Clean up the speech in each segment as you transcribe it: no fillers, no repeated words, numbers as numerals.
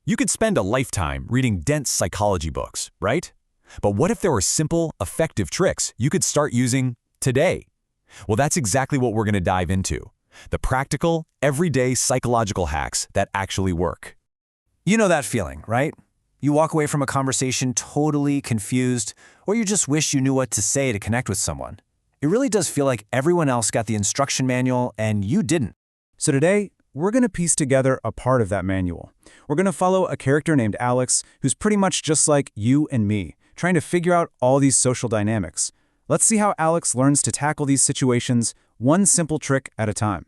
You could spend a lifetime reading dense psychology books, right? But what if there were simple, effective tricks you could start using today? Well, that's exactly what we're going to dive into. The practical, everyday psychological hacks that actually work. You know that feeling, right? You walk away from a conversation totally confused, or you just wish you knew what to say to connect with someone. It really does feel like everyone else got the instruction manual and you didn't. So today, we're going to piece together a part of that manual. We're going to follow a character named Alex, who's pretty much just like you and me, trying to figure out all these social dynamics. Let's see how Alex learns to tackle these situations one simple trick at a time.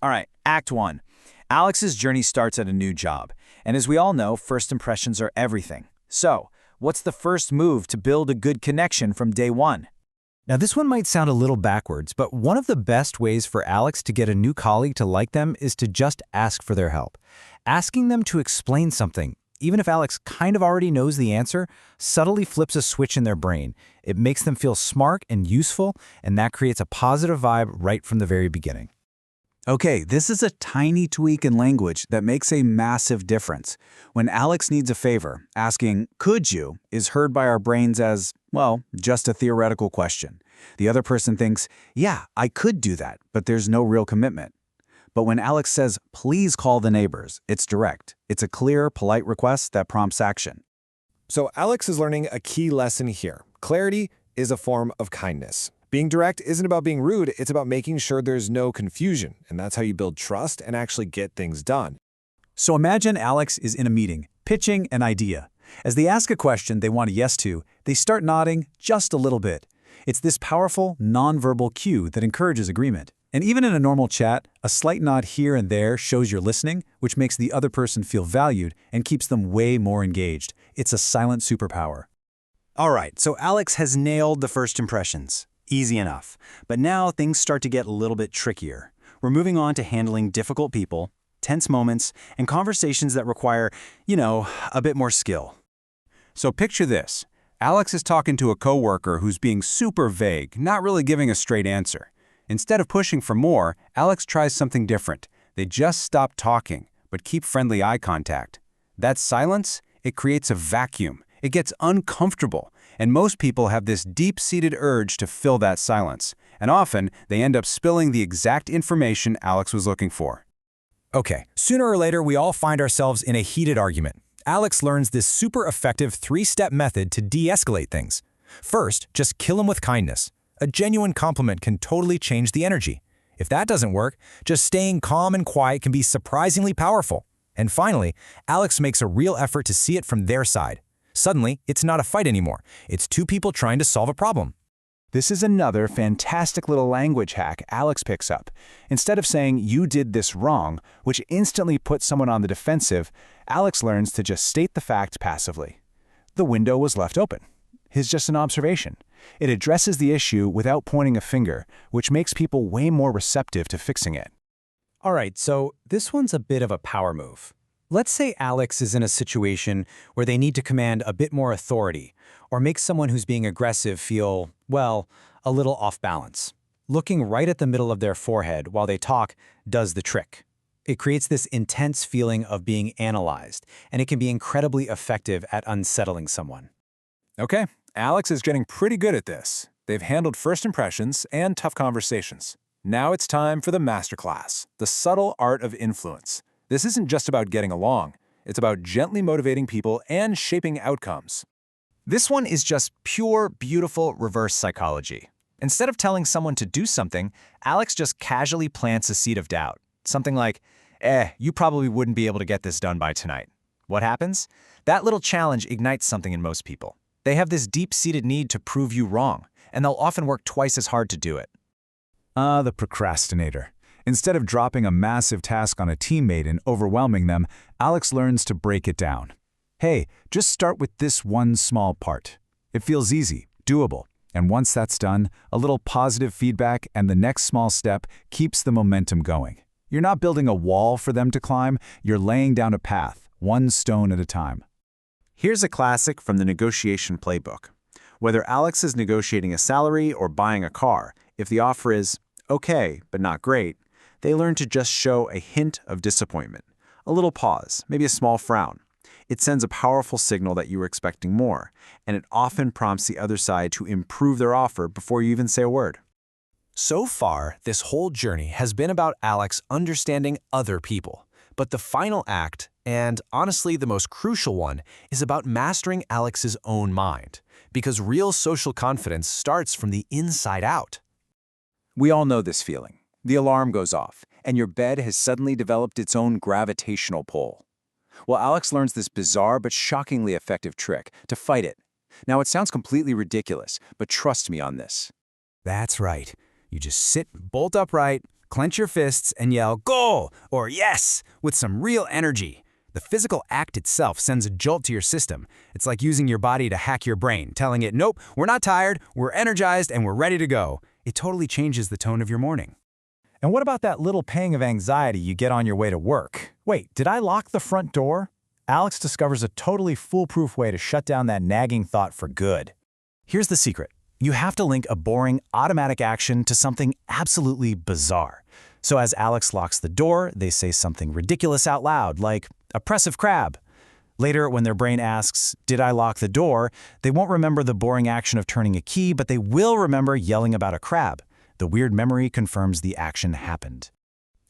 All right, Act 1. Alex's journey starts at a new job. And as we all know, first impressions are everything. So, what's the first move to build a good connection from day one? Now, this one might sound a little backwards, but one of the best ways for Alex to get a new colleague to like them is to just ask for their help. Asking them to explain something, even if Alex kind of already knows the answer, subtly flips a switch in their brain. It makes them feel smart and useful, and that creates a positive vibe right from the very beginning. Okay, this is a tiny tweak in language that makes a massive difference. When Alex needs a favor, asking, "Could you?" is heard by our brains as, well, just a theoretical question. The other person thinks, "Yeah, I could do that," but there's no real commitment. But when Alex says, "Please call the neighbors," it's direct. It's a clear, polite request that prompts action. So Alex is learning a key lesson here. Clarity is a form of kindness. Being direct isn't about being rude, it's about making sure there's no confusion, and that's how you build trust and actually get things done. So imagine Alex is in a meeting, pitching an idea. As they ask a question they want a yes to, they start nodding just a little bit. It's this powerful, nonverbal cue that encourages agreement. And even in a normal chat, a slight nod here and there shows you're listening, which makes the other person feel valued and keeps them way more engaged. It's a silent superpower. All right, so Alex has nailed the first impressions. Easy enough. But now things start to get a little bit trickier. We're moving on to handling difficult people, tense moments, and conversations that require, a bit more skill. So picture this. Alex is talking to a coworker who's being super vague, not really giving a straight answer. Instead of pushing for more, Alex tries something different. They just stop talking, but keep friendly eye contact. That silence, it creates a vacuum. It gets uncomfortable, and most people have this deep-seated urge to fill that silence. And often, they end up spilling the exact information Alex was looking for. Okay, sooner or later, we all find ourselves in a heated argument. Alex learns this super effective three-step method to de-escalate things. First, just kill him with kindness. A genuine compliment can totally change the energy. If that doesn't work, just staying calm and quiet can be surprisingly powerful. And finally, Alex makes a real effort to see it from their side. Suddenly, it's not a fight anymore. It's two people trying to solve a problem. This is another fantastic little language hack Alex picks up. Instead of saying, "You did this wrong," which instantly puts someone on the defensive, Alex learns to just state the fact passively. The window was left open. It's just an observation. It addresses the issue without pointing a finger, which makes people way more receptive to fixing it. All right, so this one's a bit of a power move. Let's say Alex is in a situation where they need to command a bit more authority or make someone who's being aggressive feel, well, a little off balance. Looking right at the middle of their forehead while they talk does the trick. It creates this intense feeling of being analyzed, and it can be incredibly effective at unsettling someone. Okay, Alex is getting pretty good at this. They've handled first impressions and tough conversations. Now it's time for the masterclass, the subtle art of influence. This isn't just about getting along. It's about gently motivating people and shaping outcomes. This one is just pure, beautiful reverse psychology. Instead of telling someone to do something, Alex just casually plants a seed of doubt. Something like, you probably wouldn't be able to get this done by tonight. What happens? That little challenge ignites something in most people. They have this deep-seated need to prove you wrong, and they'll often work twice as hard to do it. The procrastinator. Instead of dropping a massive task on a teammate and overwhelming them, Alex learns to break it down. Hey, just start with this one small part. It feels easy, doable, and once that's done, a little positive feedback and the next small step keeps the momentum going. You're not building a wall for them to climb, you're laying down a path, one stone at a time. Here's a classic from the negotiation playbook. Whether Alex is negotiating a salary or buying a car, if the offer is okay, but not great, they learn to just show a hint of disappointment. A little pause, maybe a small frown. It sends a powerful signal that you were expecting more, and it often prompts the other side to improve their offer before you even say a word. So far, this whole journey has been about Alex understanding other people. But the final act, and honestly the most crucial one, is about mastering Alex's own mind. Because real social confidence starts from the inside out. We all know this feeling. The alarm goes off, and your bed has suddenly developed its own gravitational pull. Well, Alex learns this bizarre but shockingly effective trick to fight it. Now, it sounds completely ridiculous, but trust me on this. That's right. You just sit bolt upright, clench your fists, and yell, "Goal!" or "Yes!" with some real energy. The physical act itself sends a jolt to your system. It's like using your body to hack your brain, telling it, "Nope, we're not tired, we're energized, and we're ready to go." It totally changes the tone of your morning. And what about that little pang of anxiety you get on your way to work? Wait, did I lock the front door? Alex discovers a totally foolproof way to shut down that nagging thought for good. Here's the secret. You have to link a boring, automatic action to something absolutely bizarre. So as Alex locks the door, they say something ridiculous out loud, like, "Oppressive crab." Later, when their brain asks, "Did I lock the door?" they won't remember the boring action of turning a key, but they will remember yelling about a crab. The weird memory confirms the action happened.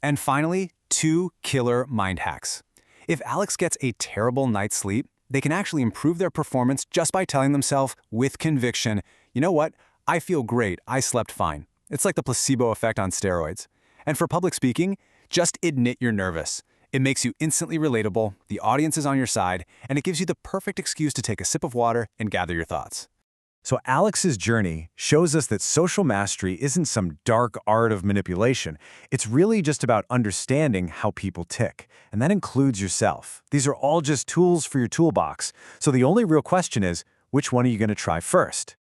And finally, 2 killer mind hacks. If Alex gets a terrible night's sleep, they can actually improve their performance just by telling themselves with conviction, "You know what? I feel great. I slept fine." It's like the placebo effect on steroids. And for public speaking, just admit you're nervous. It makes you instantly relatable, the audience is on your side, and it gives you the perfect excuse to take a sip of water and gather your thoughts. So Alex's journey shows us that social mastery isn't some dark art of manipulation. It's really just about understanding how people tick, and that includes yourself. These are all just tools for your toolbox. So the only real question is, which one are you going to try first?